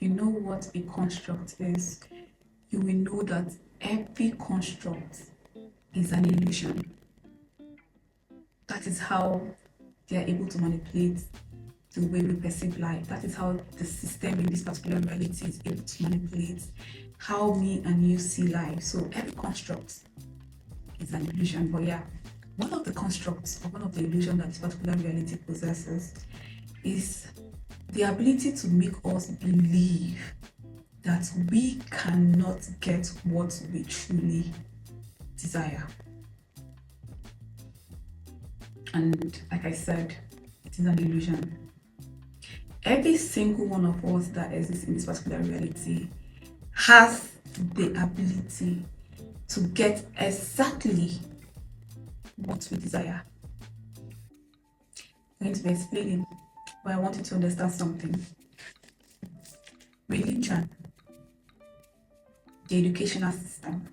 you know what a construct is, you will know that every construct is an illusion. That is how they are able to manipulate the way we perceive life. That is how the system in this particular reality is able to manipulate how me and you see life. So every construct is an illusion. But yeah, one of the constructs or one of the illusions that this particular reality possesses is the ability to make us believe that we cannot get what we truly desire. And like I said, it is an illusion. Every single one of us that exists in this particular reality has the ability to get exactly what we desire. I'm going to be explaining, but I want you to understand something. Religion, the educational system,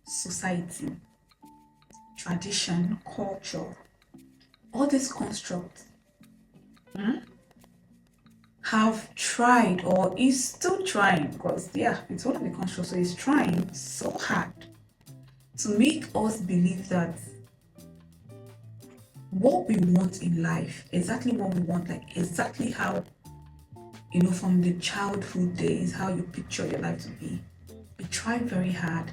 society, tradition, culture, all these constructs have tried or is still trying, because yeah, it's one of the constructs, so it's trying so hard to make us believe that what we want in life, exactly what we want, like exactly how, from the childhood days, how you picture your life to be. We try very hard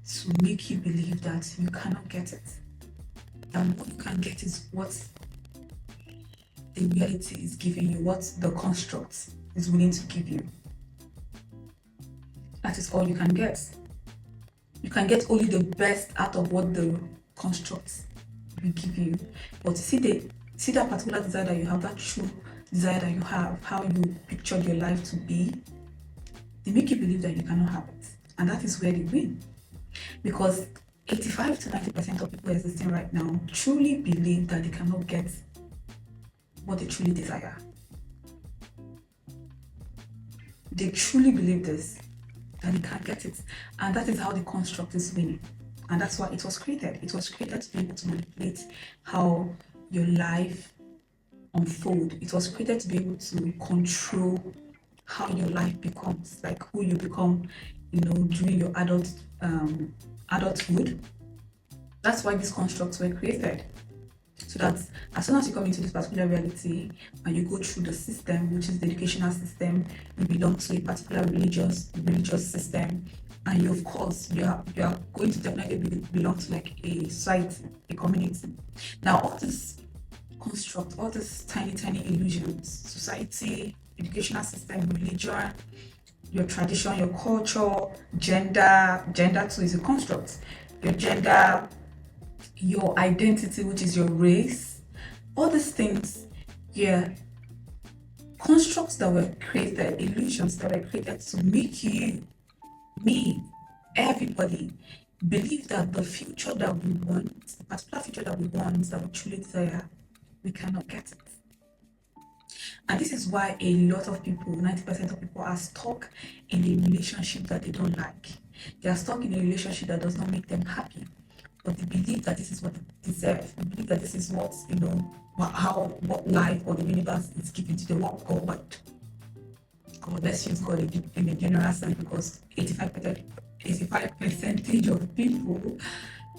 to make you believe that you cannot get it. And what you can get is what the reality is giving you, what the construct is willing to give you. That is all you can get. You can get only the best out of what the construct will give you. But see that particular desire that you have, that true desire that you have, how you pictured your life to be, they make you believe that you cannot have it. And that is where they win. Because 85 to 90% of people existing right now truly believe that they cannot get what they truly desire. They truly believe this, that they can't get it. And that is how the construct is winning. And that's why it was created. It was created to be able to manipulate how your life unfolds. It was created to be able to control how your life becomes, like who you become, during your adulthood. That's why these constructs were created. So that as soon as you come into this particular reality and you go through the system, which is the educational system, you belong to a particular religious system, and you, of course, you are going to definitely belong to like a society, a community. Now, all this construct, all these tiny illusions, society, educational system, religion, your tradition, your culture, gender too is a construct. Your gender, your identity, which is your race, all these things, yeah, constructs that were created, illusions that were created to make you, me, everybody believe that the future that we want, the particular future that we want, that we truly desire, we cannot get it. And this is why a lot of people, 90% of people, are stuck in a relationship that they don't like. They are stuck in a relationship that does not make them happy. But they believe that this is what they deserve. They believe that this is what, what life or the universe is giving to them. What God, let's use God in a general sense, because 85% of people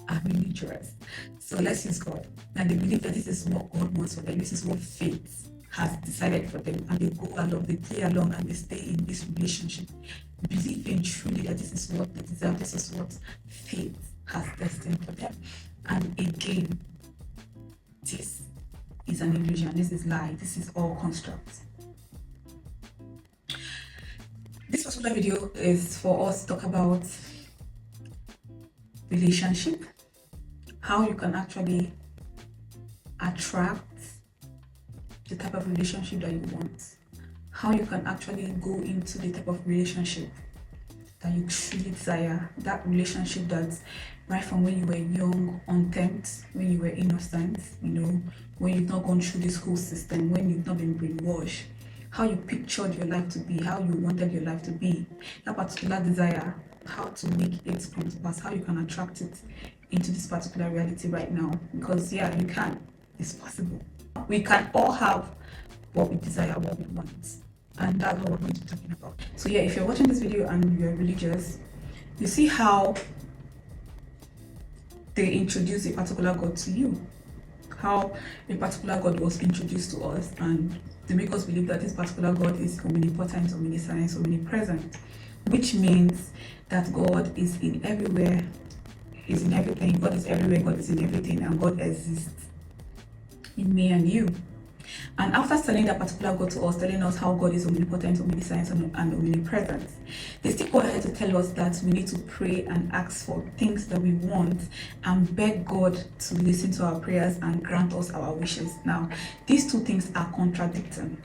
are religious. So let's use God. And they believe that this is what God wants for them. This is what fate has decided for them. And they go along, they play along, and they stay in this relationship, believing truly that this is what they deserve, this is what fate has destined for them. And again, this is an illusion, this is lie, this is all constructs. This particular video is for us to talk about relationship, how you can actually attract the type of relationship that you want, how you can actually go into the type of relationship that you truly desire, that relationship that right from when you were young, unkempt, when you were innocent, when you've not gone through this whole system, when you've not been brainwashed, how you pictured your life to be, how you wanted your life to be, that particular desire, how to make it come to pass, how you can attract it into this particular reality right now. Because yeah, you can. It's possible. We can all have what we desire, what we want. And that's what we're going to be talking about. So yeah, if you're watching this video and you're religious, you see how they introduce a particular God to you, how a particular God was introduced to us, and they make us believe that this particular God is omnipotent, omniscient, omnipresent, which means that God is in everywhere, is in everything. God is everywhere, God is in everything, and God exists in me and you. And after telling that particular God to us, telling us how God is omnipotent, omniscient, and omnipresent, they still go ahead to tell us that we need to pray and ask for things that we want and beg God to listen to our prayers and grant us our wishes. Now, these two things are contradicting.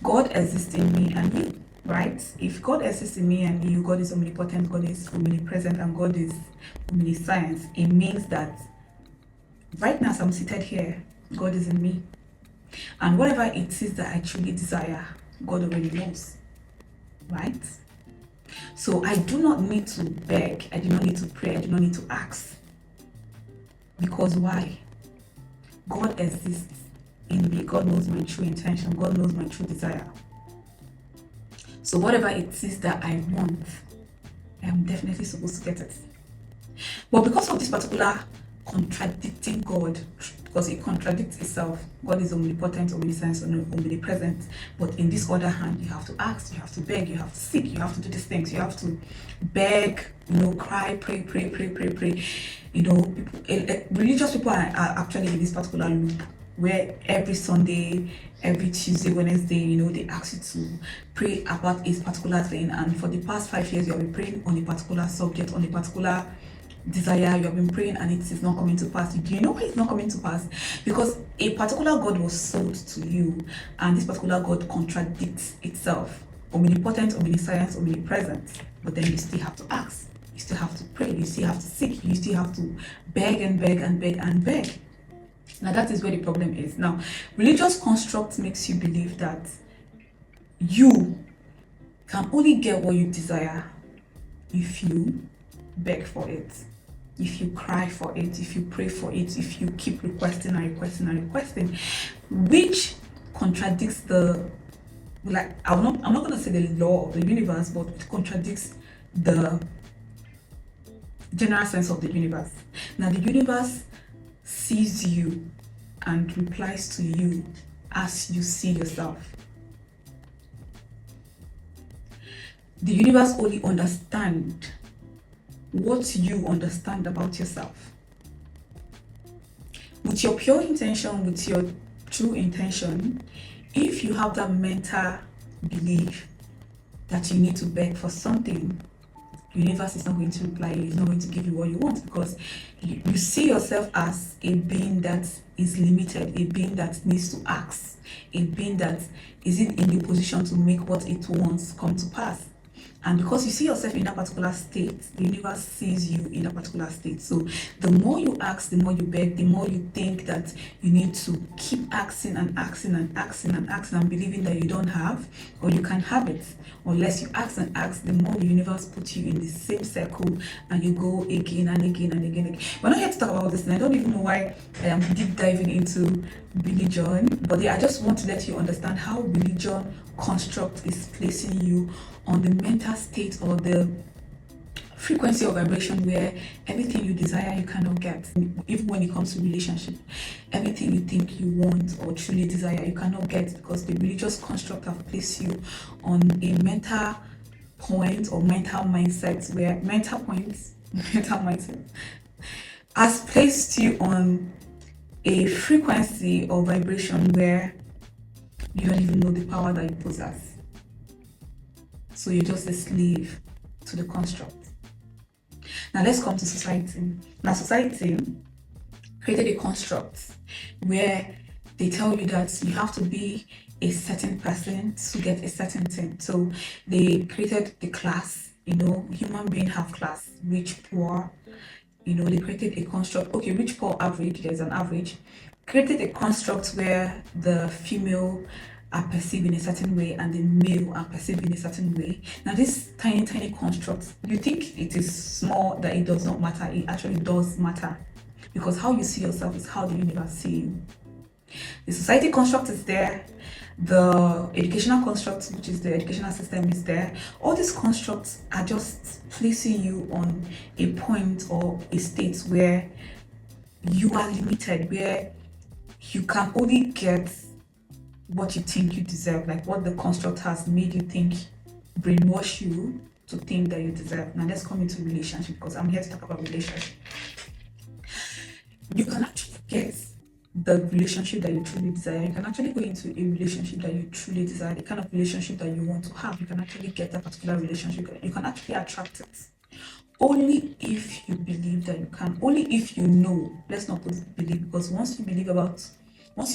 God exists in me and you, right? If God exists in me and you, God is omnipotent, God is omnipresent, and God is omniscient, it means that right now as I'm seated here, God is in me. And whatever it is that I truly desire, God already knows, right? So I do not need to beg, I do not need to pray, I do not need to ask. Because why? God exists in me. God knows my true intention. God knows my true desire. So whatever it is that I want, I am definitely supposed to get it. But because of this particular contradicting God, because it contradicts itself, God is omnipotent, omniscient, omnipresent. But in this other hand, you have to ask, you have to beg, you have to seek, you have to do these things, you have to beg, cry, pray. Religious people are actually in this particular loop where every Sunday, every Tuesday, Wednesday, they ask you to pray about a particular thing. And for the past 5 years, you have been praying on a particular subject, on a particular desire. You have been praying and it is not coming to pass. Do you know why it's not coming to pass? Because a particular God was sold to you, and this particular God contradicts itself. Omnipotent, omniscient, omnipresent. But then you still have to ask. You still have to pray. You still have to seek. You still have to beg and beg and beg and beg. Now that is where the problem is. Now, religious construct makes you believe that you can only get what you desire if you beg for it, if you cry for it, if you pray for it, if you keep requesting and requesting and requesting, which contradicts I'm not gonna say the law of the universe, but it contradicts the general sense of the universe. Now the universe sees you and replies to you as you see yourself. The universe only understands what you understand about yourself. With your pure intention, with your true intention, if you have that mental belief that you need to beg for something, the universe is not going to reply you, it's not going to give you what you want, because you see yourself as a being that is limited, a being that needs to ask, a being that isn't in the position to make what it wants come to pass. And because you see yourself in that particular state, the universe sees you in a particular state. So the more you ask, the more you beg, the more you think that you need to keep asking and asking and asking and asking and believing that you don't have or you can't have it. Unless you ask and ask, the more the universe puts you in the same circle and you go again and again and again. We're not here to talk about this, and I don't even know why I am deep diving into religion, but I just want to let you understand how religion construct is placing you on the mental state or the frequency or vibration where everything you desire you cannot get. Even when it comes to relationship, everything you think you want or truly desire you cannot get, because the religious construct have placed you on a mental point or mental mindset where mental mindset has placed you on a frequency or vibration where you don't even know the power that you possess. So you're just a slave to the construct. Now let's come to society. Now society created a construct where they tell you that you have to be a certain person to get a certain thing. So they created the class, human being have class, rich, poor, they created a construct. Okay, rich, poor, average, there's an average. Created a construct where the female are perceived in a certain way and the male are perceived in a certain way. Now this tiny construct, you think it is small, that it does not matter. It actually does matter, because how you see yourself is how the universe sees you. The society construct is there, the educational construct, which is the educational system, is there. All these constructs are just placing you on a point or a state where you are limited, where you can only get what you think you deserve, like what the construct has made you think, brainwash you to think that you deserve. Now let's come into relationship, because I'm here to talk about relationship. You can actually get the relationship that you truly desire. You can actually go into a relationship that you truly desire, the kind of relationship that you want to have. You can actually get that particular relationship. You can actually attract it. Only if you believe that you can. Only if you know. Let's not put believe, because once you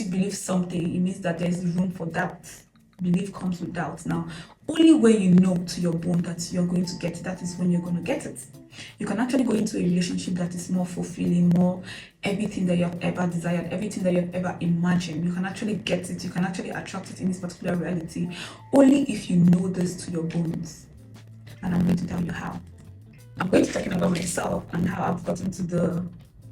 believe something, it means that there's room for doubt. Belief comes with doubt. Now, only when you know to your bone that you're going to get it, that is when you're going to get it. You can actually go into a relationship that is more fulfilling, more everything that you have ever desired, everything that you have ever imagined. You can actually get it. You can actually attract it in this particular reality, only if you know this to your bones. And I'm going to tell you how. I'm going to talk about myself and how I've gotten to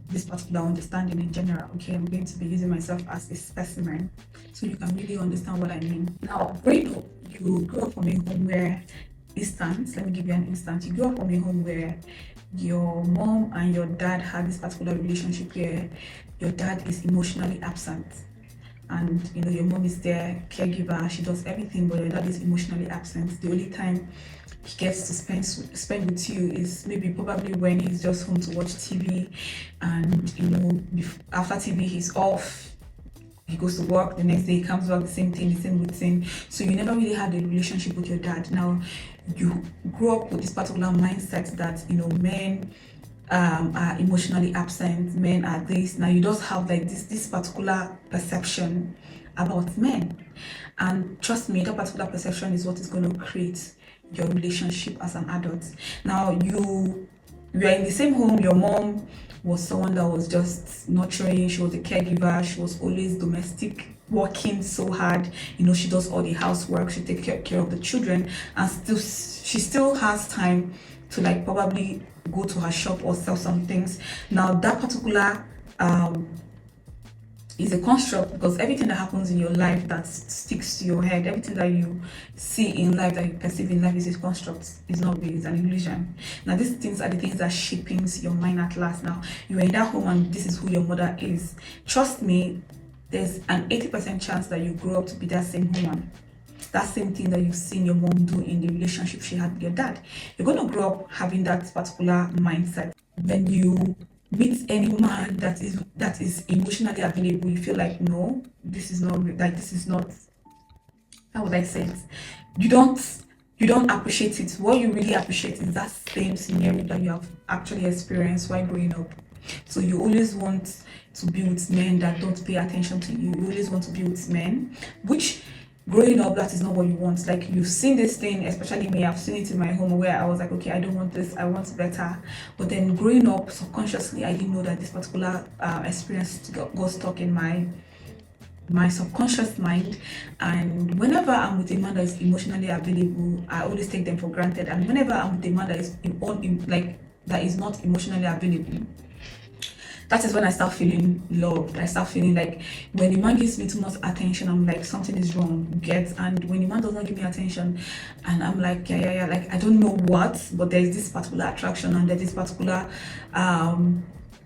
this particular understanding in general. Okay, I'm going to be using myself as a specimen so you can really understand what I mean. Now, growing up, you grew up from a home where let me give you an instance. You grew up from a home where your mom and your dad had this particular relationship where your dad is emotionally absent. And your mom is there, caregiver, she does everything, but your dad is emotionally absent. The only time he gets to spend with you is maybe probably when he's just home to watch TV, and after TV he's off, he goes to work, the next day he comes back, the same thing, the same routine. So you never really had a relationship with your dad. Now you grew up with this particular mindset that men are emotionally absent, men are this. Now you just have like this particular perception about men, and trust me, that particular perception is what is going to create your relationship as an adult. Now you are in the same home. Your mom was someone that was just nurturing. She was a caregiver. She was always domestic, working so hard. She does all the housework. She takes care of the children, and she still has time to like probably go to her shop or sell some things. Now that particular is a construct, because everything that happens in your life that sticks to your head, everything that you see in life, that you perceive in life, is a construct. It's not real, it's an illusion. Now these things are the things that shaping your mind at last. Now you are in that home and this is who your mother is. Trust me, there's an 80% chance that you grow up to be that same woman. That same thing that you've seen your mom do in the relationship she had with your dad. You're going to grow up having that particular mindset. When you meet any man that is emotionally available, you feel like, no, this is not like, this is not, how would I say it? You don't appreciate it. What you really appreciate is that same scenario that you have actually experienced while growing up. So you always want to be with men that don't pay attention to you. You always want to be with men, which growing up, that is not what you want. Like, you've seen this thing, especially me, I've seen it in my home where I was like, okay, I don't want this, I want better. But then growing up, subconsciously, I didn't know that this particular experience got stuck in my subconscious mind. And whenever I'm with a man that is emotionally available, I always take them for granted. And whenever I'm with a man that is not emotionally available, that is when I start feeling loved. I start feeling like, when the man gives me too much attention, I'm like, something is wrong, and when the man does not give me attention, and I'm like, yeah, like, I don't know what, but there's this particular attraction, and there's this particular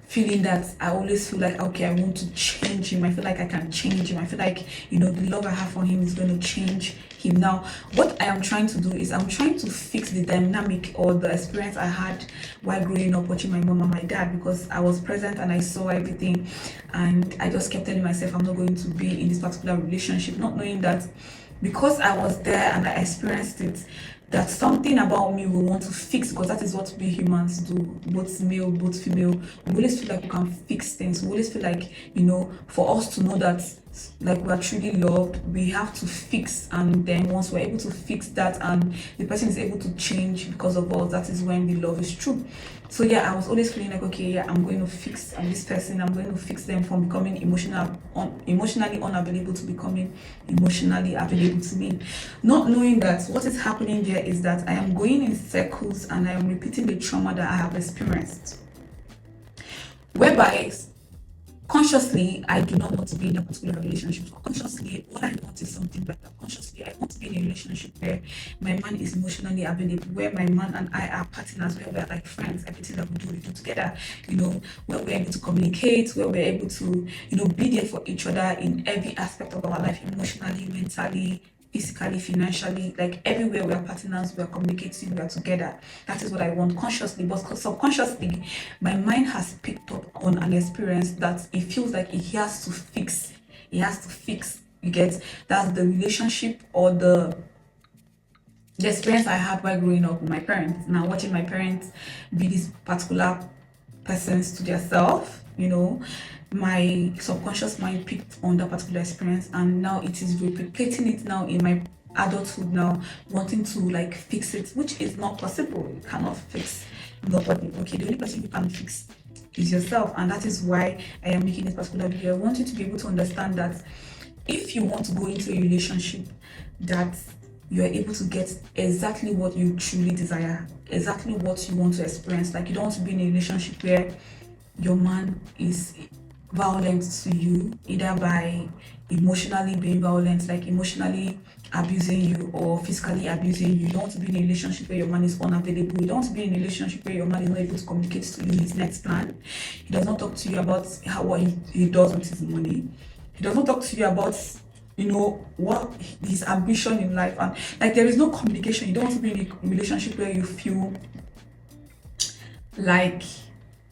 feeling that I always feel like, okay, I want to change him. I feel like I can change him. I feel like, the love I have for him is going to change him. Now, what I am trying to do is I'm trying to fix the dynamic or the experience I had while growing up watching my mom and my dad, because I was present and I saw everything, and I just kept telling myself I'm not going to be in this particular relationship, not knowing that because I was there and I experienced it, that something about me will want to fix, because that is what we humans do, both male, both female. We always feel like we can fix things. We always feel like, for us to know that like we are truly loved, we have to fix. And then once we're able to fix that and the person is able to change because of us, that is when the love is true. So yeah, I was always feeling like, okay, yeah, I'm going to fix this person. I'm going to fix them from becoming emotionally unavailable to becoming emotionally available to me. Not knowing that what is happening there is that I am going in circles and I am repeating the trauma that I have experienced. Whereby Consciously, I do not want to be in a particular relationship. Consciously, what I want is something better. Consciously, I want to be in a relationship where my man is emotionally available, where my man and I are partners, where we're like friends. Everything that we do together, where we're able to communicate, where we're able to, be there for each other in every aspect of our life, emotionally, mentally, physically, financially, like everywhere we are partners, we are communicating, we are together. That is what I want consciously, but subconsciously, my mind has picked up on an experience that it feels like it has to fix. It has to fix. You get that's the relationship or the experience I had while growing up with my parents. Now watching my parents be this particular persons to themselves, my subconscious mind picked on that particular experience and now it is replicating it now in my adulthood now, wanting to like fix it, which is not possible. You cannot fix nobody. Okay, the only person you can fix is yourself, and that is why I am making this particular video. I want you to be able to understand that if you want to go into a relationship that you are able to get exactly what you truly desire, exactly what you want to experience. Like you don't want to be in a relationship where your man is violent to you, either by emotionally being violent, like emotionally abusing you or physically abusing you. You don't want to be in a relationship where your man is unavailable. You don't want to be in a relationship where your man is not able to communicate to you his next plan. He does not talk to you about what he does with his money. He does not talk to you about what his ambition in life, and like there is no communication. You don't want to be in a relationship where you feel like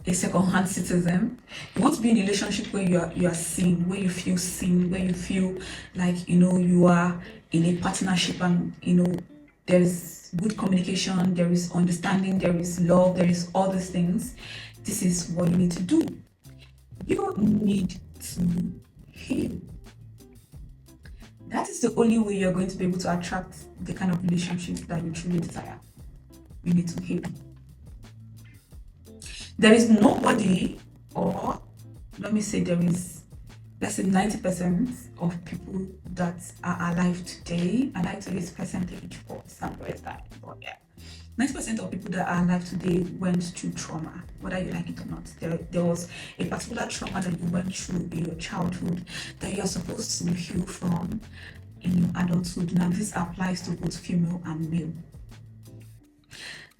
a second-hand citizen. You want to be in a relationship where you are seen, where you feel seen, where you feel like you are in a partnership, and there is good communication, there is understanding, there is love, there is all these things. This is what you need to do. You need to heal. That is the only way you're going to be able to attract the kind of relationships that you truly desire. You need to heal. There is nobody, or let me say there is, let's say 90% of people that are alive today. I like to use percentage for sample time, but yeah. 90% of people that are alive today went through trauma, whether you like it or not. There was a particular trauma that you went through in your childhood that you're supposed to heal from in your adulthood. Now, this applies to both female and male.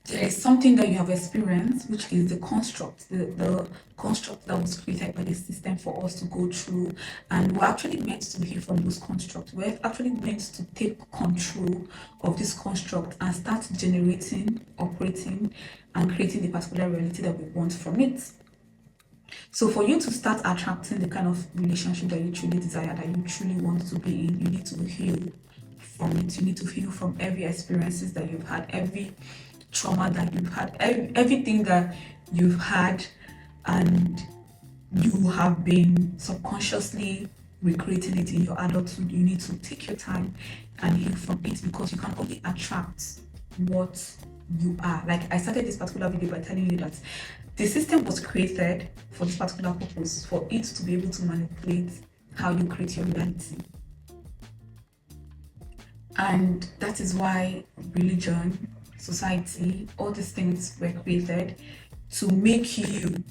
There is something that you have experienced, which is the construct, the construct that was created by the system for us to go through. And we're actually meant to heal from those constructs. We're actually meant to take control of this construct and start generating, operating, and creating the particular reality that we want from it. So for you to start attracting the kind of relationship that you truly desire, that you truly want to be in, you need to heal from it. You need to heal from every experiences that you've had, every trauma that you've had, everything that you've had, and you have been subconsciously recreating it in your adulthood. You need to take your time and heal from it, because you can only attract what you are. Like I started this particular video by telling you that the system was created for this particular purpose, for it to be able to manipulate how you create your reality. And that is why religion, society, all these things were created to make you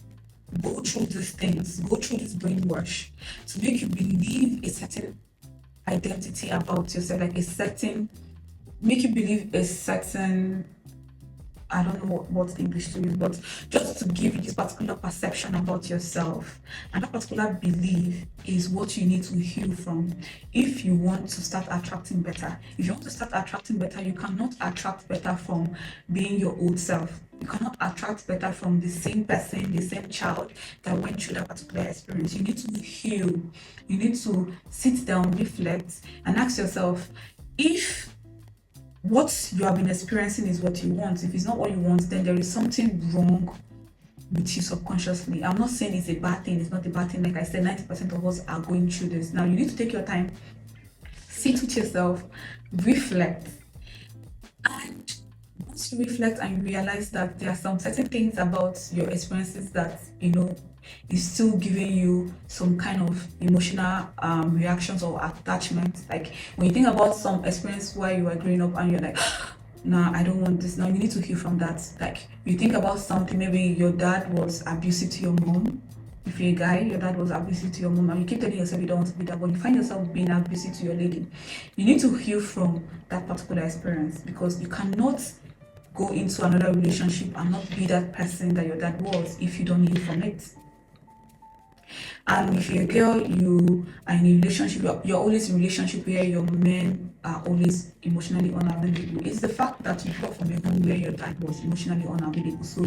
go through these things, go through this brainwash, to make you believe a certain identity about yourself, like make you believe a certain, I don't know what English to use, but just to give you this particular perception about yourself. And that particular belief is what you need to heal from if you want to start attracting better. If you want to start attracting better, you cannot attract better from being your old self. You cannot attract better from the same person, the same child that went through that particular experience. You need to heal. You need to sit down, reflect, and ask yourself, if what you have been experiencing is what you want, if it's not what you want, then there is something wrong with you subconsciously. I'm not saying it's a bad thing, it's not a bad thing. Like I said, 90% of us are going through this. Now you need to take your time, sit with yourself, reflect, and once you reflect and you realize that there are some certain things about your experiences that is still giving you some kind of emotional reactions or attachment. Like when you think about some experience while you were growing up and you're like, nah, I don't want this. Now you need to heal from that. Like you think about something, maybe your dad was abusive to your mom, If you're a guy, your dad was abusive to your mom, and you keep telling yourself you don't want to be that, but you find yourself being abusive to your lady, you need to heal from that particular experience, because you cannot go into another relationship and not be that person that your dad was if you don't heal from it. And if you're a girl, you are in a relationship, you're always in a relationship where your men are always emotionally unavailable. It's the fact that you grew up from a home where your dad was emotionally unavailable. So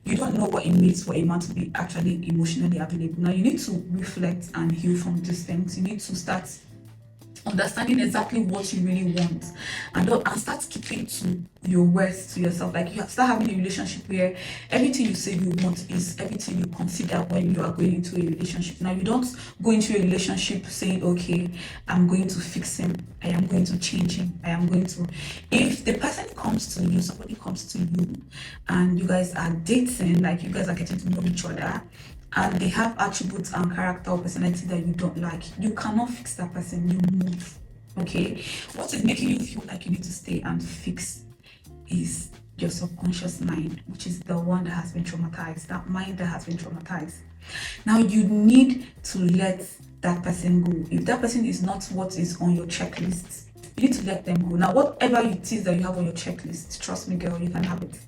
you don't know what it means for a man to be actually emotionally available. Now you need to reflect and heal from these things. You need to start understanding exactly what you really want, and start keeping to your words to yourself. Like, you start having a relationship where everything you say you want is everything you consider when you are going into a relationship. Now you don't go into a relationship saying, okay, I'm going to fix him, I am going to change him, I am going to. If the person comes to you, somebody comes to you and you guys are dating, like you guys are getting to know each other, and they have attributes and character or personality that you don't like, you cannot fix that person, you move. Okay, what is making you feel like you need to stay and fix is your subconscious mind, which is the one that has been traumatized, that mind that has been traumatized. Now you need to let that person go. If that person is not what is on your checklist, you need to let them go. Now whatever it is that you have on your checklist, trust me girl, you can have it.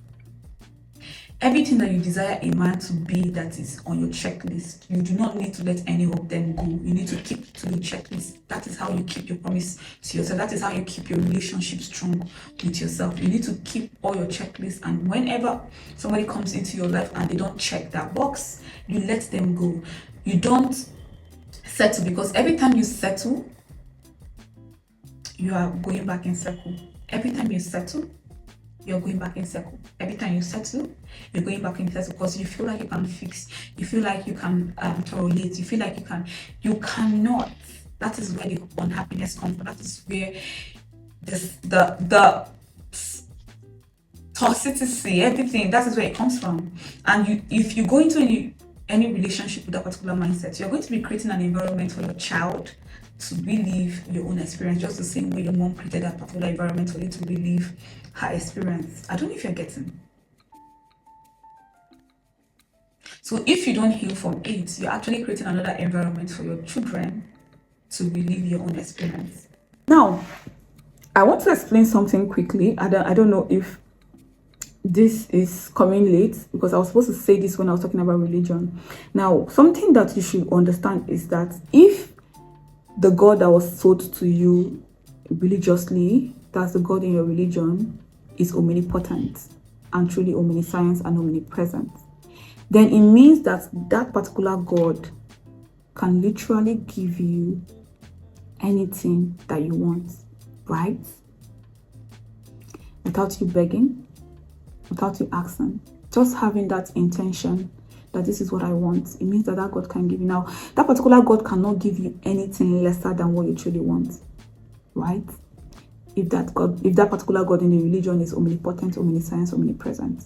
Everything that you desire a man to be that is on your checklist, you do not need to let any of them go. You need to keep to the checklist. That is how you keep your promise to yourself. That is how you keep your relationship strong with yourself. You need to keep all your checklists, and whenever somebody comes into your life and they don't check that box, you let them go. You don't settle, because every time you settle, you are going back in circle. Every time you settle, you're going back in circle. Every time you settle, you're going back in circle, because you feel like you can fix, you feel like you can tolerate, you feel like you cannot. That is where the unhappiness comes from. That is where the toxicity, everything, that is where it comes from. And if you go into any relationship with that particular mindset, you're going to be creating an environment for your child to relive your own experience, just the same way your mom created that particular environment for you to relive her experience. I don't know if you're getting. So if you don't heal from it, you're actually creating another environment for your children to relive your own experience. Now, I want to explain something quickly. I don't know if this is coming late, because I was supposed to say this when I was talking about religion. Now, something that you should understand is that if the God that was sold to you religiously, that's the God in your religion, is omnipotent and truly omniscience and omnipresent, then it means that that particular God can literally give you anything that you want, right? Without you begging, without you asking, just having that intention that this is what I want, it means that that God can give you. Now, that particular God cannot give you anything lesser than what you truly want, right? If that particular God in the religion is omnipotent, omniscience, omnipresent,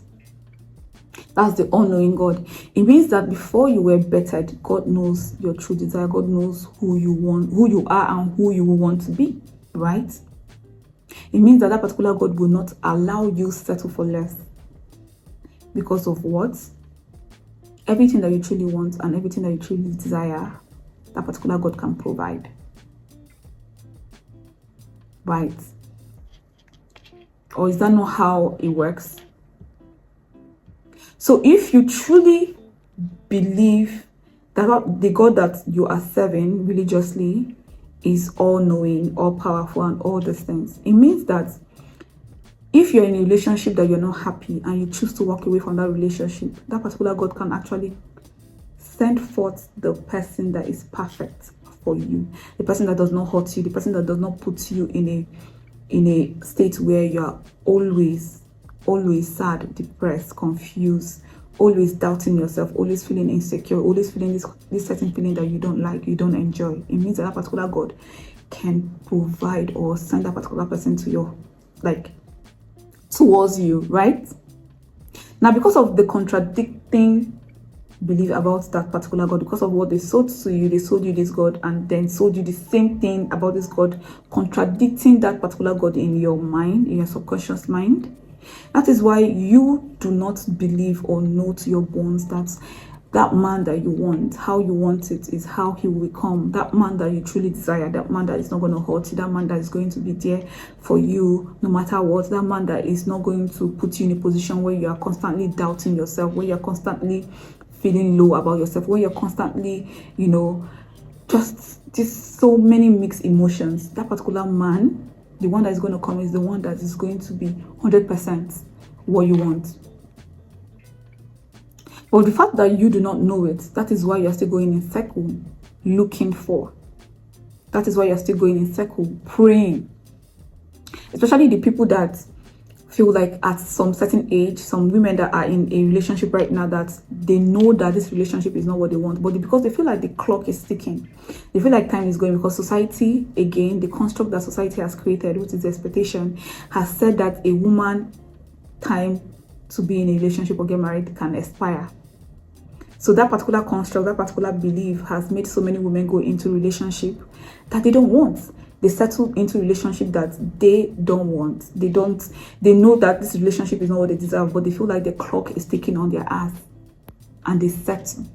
that's the all-knowing God. It means that before you were bettered, God knows your true desire. God knows who you are, and who you will want to be, right? It means that that particular God will not allow you settle for less. Because of what? Everything that you truly want and everything that you truly desire, that particular God can provide. Right? Or is that not how it works? So if you truly believe that the God that you are serving religiously is all-knowing, all-powerful, and all these things, it means that if you're in a relationship that you're not happy and you choose to walk away from that relationship, that particular God can actually send forth the person that is perfect for you, the person that does not hurt you, the person that does not put you in a state where you're always sad, depressed, confused, always doubting yourself, always feeling insecure, always feeling this certain feeling that you don't like, you don't enjoy. It means that particular God can provide or send that particular person to your, towards you, right? Now, because of the contradicting belief about that particular God, because of what they sold to you, they sold you this God and then sold you the same thing about this God, contradicting that particular God in your mind, in your subconscious mind. That is why you do not believe or know to your bones that that man that you want, how you want it, is how he will become. That man that you truly desire, that man that is not going to hurt you, that man that is going to be there for you no matter what, that man that is not going to put you in a position where you are constantly doubting yourself, where you're constantly feeling low about yourself, where you're constantly, you know, just so many mixed emotions. That particular man, the one that is going to come, is the one that is going to be 100% what you want. But the fact that you do not know it, that is why you're still going in circle looking for. That is why you're still going in circle praying. Especially the people that feel like at some certain age, some women that are in a relationship right now, that they know that this relationship is not what they want, but because they feel like the clock is ticking, they feel like time is going, because society, again, the construct that society has created, which is the expectation, has said that a woman time to be in a relationship or get married can expire. So that particular construct, that particular belief has made so many women go into relationship that they don't want. They settle into relationship that they don't want. They know that this relationship is not what they deserve, but they feel like the clock is ticking on their ass, and they settle.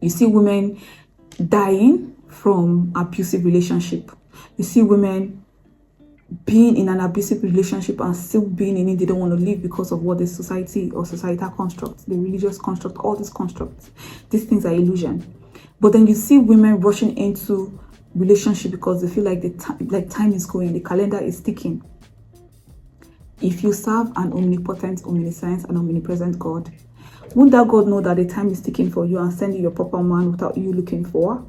You see women dying from abusive relationship. You see women being in an abusive relationship and still being in it. They don't want to leave because of what the society or societal constructs, the religious construct, all these constructs, these things are illusion. But then you see women rushing into relationship because they feel like time is going, the calendar is ticking. If you serve an omnipotent, omniscient, and omnipresent God, wouldn't that God know that the time is ticking for you and send you your proper man without you looking for?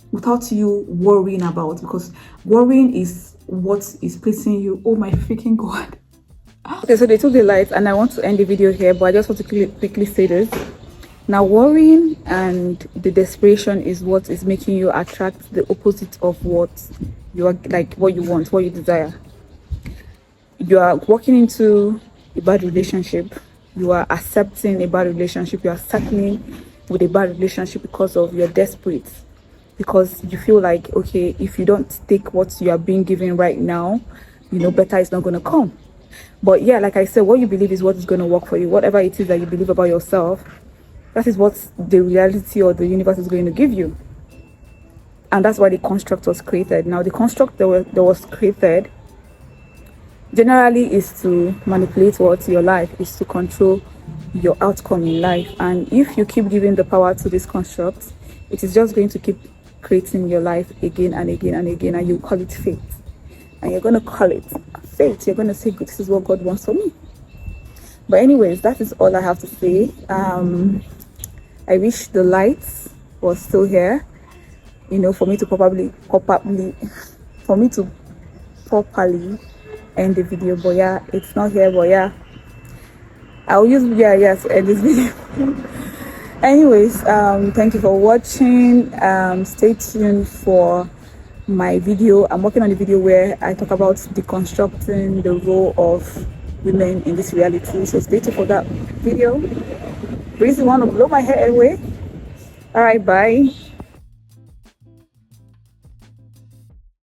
Without you worrying about, because worrying is what is placing you, oh my freaking God. Okay, so they took the lights and I want to end the video here, but I just want to quickly say this. Now, worrying and the desperation is what is making you attract the opposite of what you are, like what you want, what you desire. You are walking into a bad relationship, you are accepting a bad relationship, you are settling with a bad relationship because of you're desperate. Because you feel like, okay, if you don't take what you are being given right now, you know, better is not going to come. But yeah, like I said, what you believe is what is going to work for you. Whatever it is that you believe about yourself, that is what the reality or the universe is going to give you. And that's why the construct was created. Now, the construct that was created generally is to manipulate what your life is, to control your outcome in life. And if you keep giving the power to this construct, it is just going to keep creating your life again and again and again, and you call it fate. And you're going to call it fate. You're going to say, this is what God wants for me. But anyways, that is all I have to say. I wish the lights was still here, you know, for me to properly end the video. But yeah, it's not here. But yeah, I'll use to end this video. Anyways, thank you for watching. Stay tuned for my video. I'm working on a video where I talk about deconstructing the role of women in this reality, so stay tuned for that video. Breezy want to blow my hair away. All right, bye.